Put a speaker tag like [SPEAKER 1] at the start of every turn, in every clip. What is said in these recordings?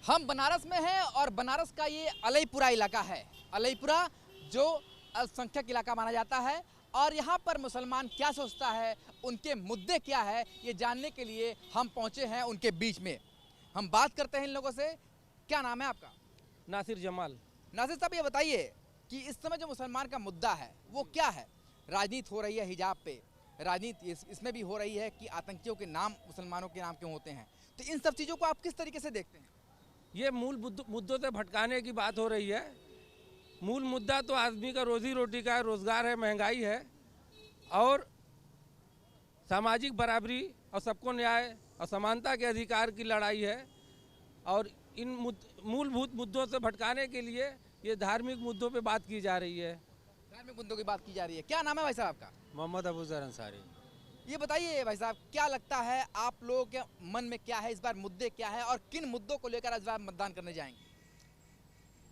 [SPEAKER 1] हम बनारस में हैं और बनारस का ये अलईपुरा इलाका है। अलईपुरा जो अल्पसंख्यक इलाका माना जाता है और यहाँ पर मुसलमान क्या सोचता है, उनके मुद्दे क्या है, ये जानने के लिए हम पहुँचे हैं उनके बीच में। हम बात करते हैं इन लोगों से। क्या नाम है आपका?
[SPEAKER 2] नासिर जमाल।
[SPEAKER 1] नासिर साहब, ये बताइए कि इस समय जो मुसलमान का मुद्दा है वो क्या है? राजनीति हो रही है हिजाब पे, राजनीति इसमें भी हो रही है कि आतंकियों के नाम मुसलमानों के नाम क्यों होते हैं, तो इन सब चीज़ों को आप किस तरीके से देखते हैं?
[SPEAKER 2] ये मूल मुद्दों से भटकाने की बात हो रही है। मूल मुद्दा तो आदमी का रोजी रोटी का है, रोजगार है, महंगाई है और सामाजिक बराबरी और सबको न्याय और समानता के अधिकार की लड़ाई है। और इन मूलभूत मुद्दों से भटकाने के लिए ये धार्मिक मुद्दों पे बात की जा रही है।
[SPEAKER 1] धार्मिक मुद्दों की बात की जा रही है। क्या नाम है भाई साहब आपका?
[SPEAKER 3] मोहम्मद अबूजर अंसारी।
[SPEAKER 1] ये बताइए भाई साहब, क्या लगता है आप लोगों के मन में क्या है इस बार, मुद्दे क्या है और किन मुद्दों को लेकर इस बार मतदान करने जाएंगे?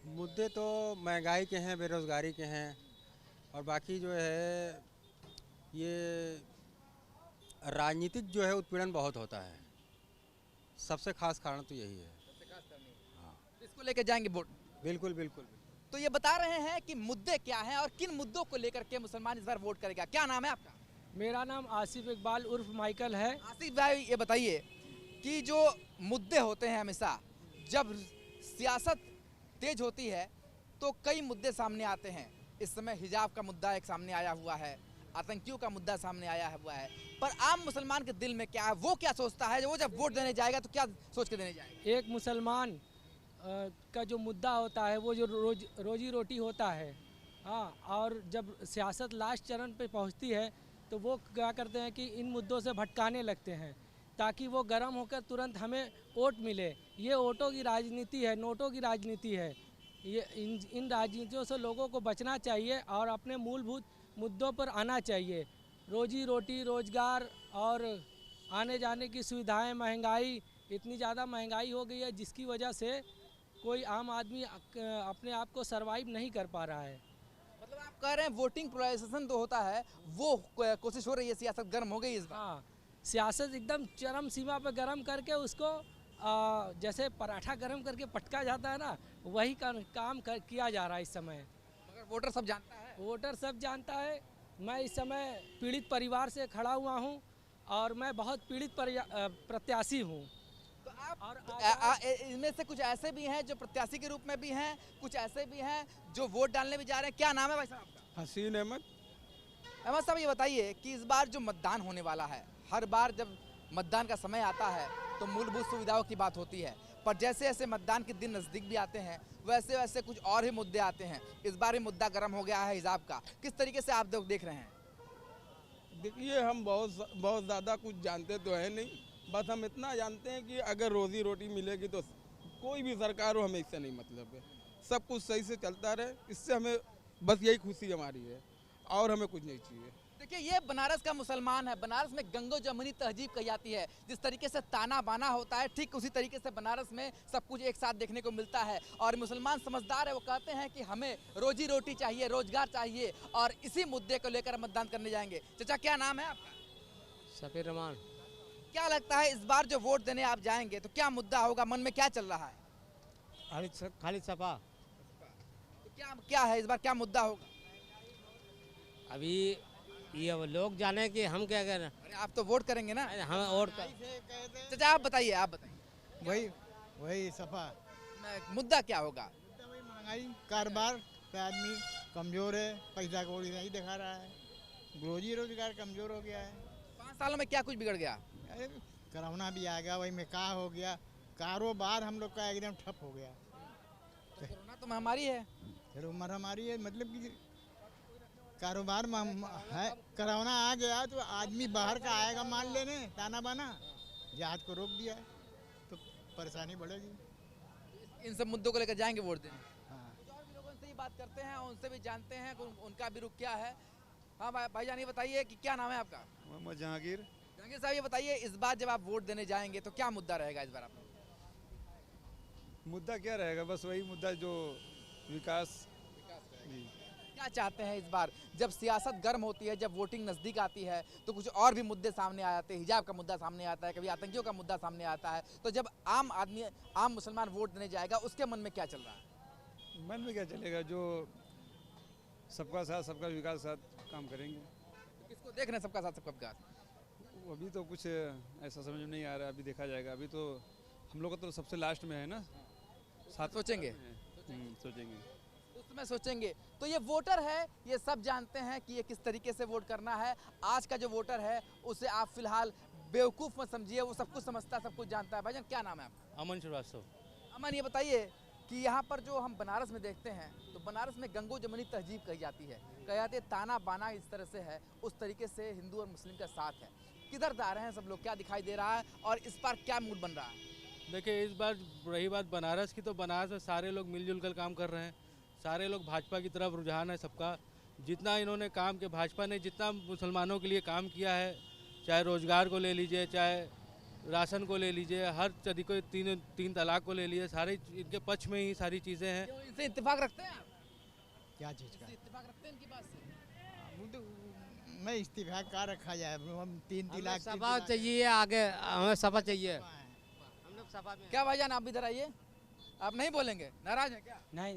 [SPEAKER 3] मुद्दे तो महंगाई के हैं, बेरोज़गारी के हैं और बाकी जो है ये राजनीतिक जो है उत्पीड़न बहुत होता है। सबसे खास कारण तो यही है। हाँ,
[SPEAKER 1] इसको लेकर जाएंगे वोट?
[SPEAKER 3] बिल्कुल बिल्कुल।
[SPEAKER 1] तो ये बता रहे हैं कि मुद्दे क्या हैं और किन मुद्दों को लेकर के मुसलमान इस बार वोट करेगा। क्या नाम है आपका?
[SPEAKER 2] मेरा नाम आसिफ इकबाल उर्फ माइकल है।
[SPEAKER 1] आसिफ भाई, ये बताइए कि जो मुद्दे होते हैं हमेशा जब सियासत तेज होती है तो कई मुद्दे सामने आते हैं। इस समय हिजाब का मुद्दा एक सामने आया हुआ है, आतंकियों का मुद्दा सामने आया हुआ है, पर आम मुसलमान के दिल में क्या है, वो क्या सोचता है, वो जब वोट देने जाएगा तो क्या सोच के देने जाएगा?
[SPEAKER 2] एक मुसलमान का जो मुद्दा होता है वो जो रोजी रोटी होता है। हाँ, और जब सियासत लास्ट चरण पे पहुंचती है तो वो क्या करते हैं कि इन मुद्दों से भटकाने लगते हैं ताकि वो गर्म होकर तुरंत हमें वोट मिले। ये वोटों की राजनीति है, नोटों की राजनीति है। ये इन राजनीतियों से लोगों को बचना चाहिए और अपने मूलभूत मुद्दों पर आना चाहिए। रोजी रोटी, रोजगार और आने जाने की सुविधाएं, महंगाई, इतनी ज़्यादा महंगाई हो गई है जिसकी वजह से कोई आम आदमी अपने आप को सरवाइव नहीं कर पा रहा है।
[SPEAKER 1] मतलब आप कह रहे हैं वोटिंग पोलराइजेशन तो होता है, वो कोशिश हो रही है, सियासत गर्म हो गई इस बार?
[SPEAKER 2] हाँ, सियासत एकदम चरम सीमा पर गर्म करके उसको जैसे पराठा गर्म करके पटका जाता है ना, वही काम किया जा रहा है इस समय।
[SPEAKER 1] मगर वोटर सब जानता है।
[SPEAKER 2] वोटर सब जानता है। मैं इस समय पीड़ित परिवार से खड़ा हुआ हूँ और मैं बहुत पीड़ित प्रत्याशी हूँ।
[SPEAKER 1] तो आप इनमें से कुछ ऐसे भी हैं जो प्रत्याशी के रूप में भी हैं, कुछ ऐसे भी हैं जो वोट डालने भी जा रहे हैं। क्या नाम है भाई साहब आपका?
[SPEAKER 3] हसीन अहमद।
[SPEAKER 1] अहमद साहब, ये बताइए कि इस बार जो मतदान होने वाला है, हर बार जब मतदान का समय आता है तो मूलभूत सुविधाओं की बात होती है, पर जैसे जैसे मतदान के दिन नज़दीक भी आते हैं वैसे वैसे कुछ और ही मुद्दे आते हैं। इस बार ही मुद्दा गर्म हो गया है हिजाब का। किस तरीके से आप लोग देख रहे हैं?
[SPEAKER 4] देखिए, हम बहुत ज़्यादा कुछ जानते तो है नहीं, बस हम इतना जानते हैं कि अगर रोजी रोटी मिलेगी तो कोई भी सरकार हो, हमें इससे नहीं मतलब है। सब कुछ सही से चलता रहे, इससे हमें बस यही खुशी हमारी है और हमें कुछ नहीं चाहिए।
[SPEAKER 1] देखिए, ये बनारस का मुसलमान है। बनारस में गंगो जमुनी तहजीब कही जाती है। जिस तरीके से ताना बाना होता है, ठीक उसी तरीके से बनारस में सब कुछ एक साथ देखने को मिलता है। और मुसलमान समझदार है, वो कहते हैं कि हमें रोजी रोटी चाहिए, रोजगार चाहिए, और इसी मुद्दे को लेकर मतदान करने जाएंगे। चाचा, क्या नाम है आपका?
[SPEAKER 3] सफीर रहमान।
[SPEAKER 1] क्या लगता है इस बार जो वोट देने आप जाएंगे तो क्या मुद्दा होगा, मन में क्या चल रहा है?
[SPEAKER 3] खालिद सपा।
[SPEAKER 1] तो क्या है इस बार, क्या मुद्दा होगा?
[SPEAKER 3] अभी ये लोग जाने कि हम क्या करें।
[SPEAKER 1] अरे आप तो वोट करेंगे ना।
[SPEAKER 3] हम और
[SPEAKER 1] चाचा आप बताइए, आप बताइए
[SPEAKER 5] वही सफा।
[SPEAKER 1] मुद्दा क्या होगा?
[SPEAKER 5] वही महंगाई, कारोबार पे आदमी कमजोर है, पैसा कौड़ी नहीं दिखा रहा है, रोजी रोजगार कमजोर हो गया है।
[SPEAKER 1] 5 सालों में क्या कुछ बिगड़ गया?
[SPEAKER 5] अरे कोरोना भी आ गया, वही में का हो गया, कारोबार हम लोग का एकदम ठप हो गया।
[SPEAKER 1] तो कोरोना तो महामारी है।
[SPEAKER 5] फिर उम्र हमारी है, मतलब कि कारोबार में है। कोरोना आ गया तो आदमी बाहर का आएगा माल लेने, ताना बाना, जहाज को रोक दिया है तो परेशानी बढ़ेगी।
[SPEAKER 1] इन सब मुद्दों को लेकर जाएंगे वोट देने।
[SPEAKER 5] हाँ,
[SPEAKER 1] और भी लोगों से ही बात करते हैं, उनसे भी जानते हैं उनका भी रुख क्या है। हाँ भाईजान, ये बताइए कि क्या नाम है आपका?
[SPEAKER 4] मोहम्मद जहांगीर।
[SPEAKER 1] जहांगीर साहब, ये बताइए इस बार जब आप वोट देने जाएंगे तो क्या मुद्दा रहेगा इस बार आप लोग?
[SPEAKER 4] मुद्दा क्या रहेगा, बस वही मुद्दा जो विकास।
[SPEAKER 1] क्या चाहते हैं इस बार जब सियासत गर्म होती है, जब वोटिंग नज़दीक आती है तो कुछ और भी मुद्दे सामने आ जाते हैं। हिजाब का मुद्दा सामने आता है, कभी आतंकियों का मुद्दा सामने आता है, तो जब आम आदमी, आम मुसलमान वोट देने जाएगा उसके मन में क्या चल रहा है?
[SPEAKER 6] मन में क्या चलेगा, जो सबका साथ सबका विकास साथ काम करेंगे।
[SPEAKER 1] तो किसको देख रहे हैं सबका साथ सबका विकास?
[SPEAKER 6] अभी तो कुछ ऐसा समझ में नहीं आ रहा, अभी देखा जाएगा। अभी तो हम लोग का तो सबसे लास्ट में है ना, साथ
[SPEAKER 1] सोचेंगे
[SPEAKER 6] सोचेंगे
[SPEAKER 1] उस समय सोचेंगे। तो ये वोटर है, ये सब जानते हैं कि ये किस तरीके से वोट करना है। आज का जो वोटर है उसे आप फिलहाल बेवकूफ़ मत समझिए, वो सब कुछ समझता है, सब कुछ जानता है। भाईजान क्या नाम है आपका?
[SPEAKER 7] अमन श्रीवास्तव।
[SPEAKER 1] अमन, ये बताइए कि यहाँ पर जो हम बनारस में देखते हैं तो बनारस में गंगो जमुनी तहजीब कही जाती है, कही जाती है ताना बाना इस तरह से है, उस तरीके से हिंदू और मुस्लिम का साथ है। किधर जा रहे हैं सब लोग, क्या दिखाई दे रहा है और इस बार क्या मूड बन रहा है?
[SPEAKER 7] देखिए, इस बार रही बात बनारस की, तो बनारस में सारे लोग मिलजुल कर काम कर रहे हैं, सारे लोग भाजपा की तरफ रुझान है सबका। जितना इन्होंने काम किया, भाजपा ने जितना मुसलमानों के लिए काम किया है, चाहे रोजगार को ले लीजिए, चाहे राशन को ले लीजिए, हर तरीके तीन तलाक को ले लीजिए, सारे इनके पक्ष में ही सारी चीज़ें हैं।
[SPEAKER 1] क्यों इनसे इत्तेफाक रखते हैं आप?
[SPEAKER 5] क्या चीज़ का?
[SPEAKER 1] इनसे इत्तेफाक रखते हैं इनकी बात से?
[SPEAKER 5] वो तो मैं इस्तीफा का रखा जाए, हम 3 तलाक
[SPEAKER 8] सभा चाहिए, आगे हमें सभा चाहिए। हम लोग सभा में
[SPEAKER 1] क्या भाईजान आप इधर आइए, आप नहीं बोलेंगे, नाराज है क्या?
[SPEAKER 2] नहीं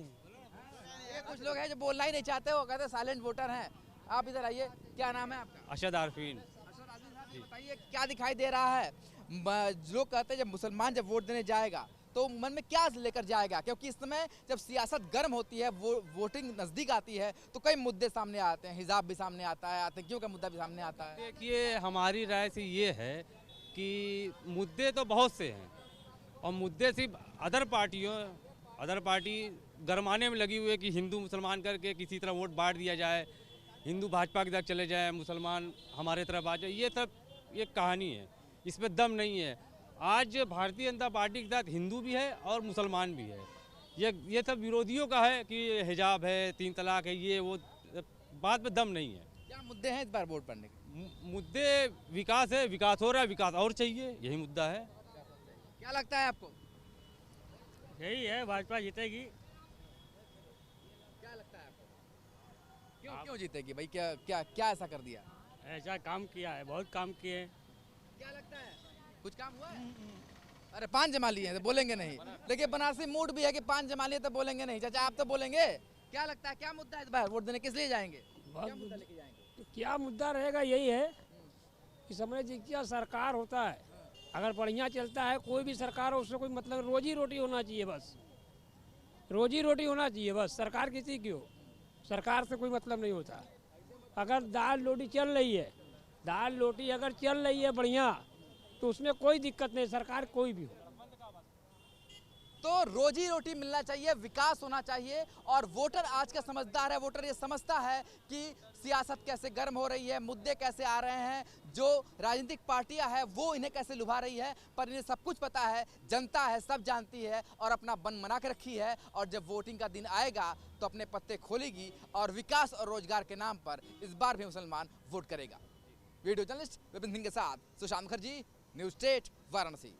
[SPEAKER 1] ये कुछ लोग हैं जो बोलना ही नहीं चाहते, वो कहते साइलेंट वोटर हैं। आप इधर आइए, क्या नाम है आपका?
[SPEAKER 7] अरशद आरफीन।
[SPEAKER 1] अरशद आरफीन साहब, ये बताइए क्या दिखाई दे रहा है? लोग कहते हैं जब मुसलमान जब वोट देने जाएगा तो मन में क्या लेकर जाएगा, क्योंकि इस समय जब सियासत गर्म होती है, वो वोटिंग नज़दीक आती है तो कई मुद्दे सामने आते हैं। हिजाब भी सामने आता है, आतंकियों का मुद्दा भी सामने आता है।
[SPEAKER 7] देखिए, हमारी राय से ये है कि मुद्दे तो बहुत से हैं और मुद्दे सिर्फ अदर पार्टी गरमाने में लगी हुई है कि हिंदू मुसलमान करके किसी तरह वोट बांट दिया जाए, हिंदू भाजपा की तरफ चले जाए, मुसलमान हमारे तरफ आ जाए। ये सब एक कहानी है, इसमें दम नहीं है। आज भारतीय जनता पार्टी के साथ हिंदू भी है और मुसलमान भी है। ये सब विरोधियों का है कि हिजाब है, 3 तलाक है, ये वो बात में दम नहीं है।
[SPEAKER 1] क्या मुद्दे हैं इस बार वोट पड़ने के?
[SPEAKER 7] मुद्दे विकास है, विकास हो रहा है, विकास और चाहिए, यही मुद्दा है।
[SPEAKER 1] क्या लगता है आपको?
[SPEAKER 2] यही है, भाजपा जीतेगी।
[SPEAKER 1] क्या लगता है आपको? क्यों जीतेगी भाई? क्या क्या क्या ऐसा कर दिया?
[SPEAKER 2] ऐसा काम किया है, बहुत काम किए हैं।
[SPEAKER 1] क्या लगता है कुछ काम हुआ है? अरे 5 जमा लिए हैं तो बोलेंगे नहीं। देखिए बनारसी मूड भी है कि 5 जमा लिए तो बोलेंगे नहीं। चाचा आप तो बोलेंगे। क्या लगता है क्या मुद्दा है इस बार वोट देने किस लिए जाएंगे? क्या मुद्दा लेके जाएंगे?
[SPEAKER 9] तो क्या मुद्दा रहेगा, यही है कि समझ लीजिए सरकार होता है, अगर बढ़िया चलता है कोई भी सरकार हो, उससे कोई मतलब रोजी रोटी होना चाहिए, बस रोजी रोटी होना चाहिए बस। सरकार किसी की हो, सरकार से कोई मतलब नहीं होता। अगर दाल रोटी चल रही है, दाल रोटी अगर चल रही है बढ़िया, तो उसमें कोई दिक्कत नहीं, सरकार कोई भी हो।
[SPEAKER 1] तो रोजी रोटी मिलना चाहिए, विकास होना चाहिए। और वोटर आज का समझदार है, वोटर ये समझता है कि सियासत कैसे गर्म हो रही है, मुद्दे कैसे आ रहे हैं, जो राजनीतिक पार्टियां हैं वो इन्हें कैसे लुभा रही है, पर इन्हें सब कुछ पता है, जनता है, सब जानती है और अपना मन बना के रखी है। और जब वोटिंग का दिन आएगा तो अपने पत्ते खोलेगी और विकास और रोजगार के नाम पर इस बार भी मुसलमान वोट करेगा। वीडियो जर्नलिस्ट विपिन सिंह के साथ सुशांत मुखर्जी, न्यूज़ स्टेट, वाराणसी।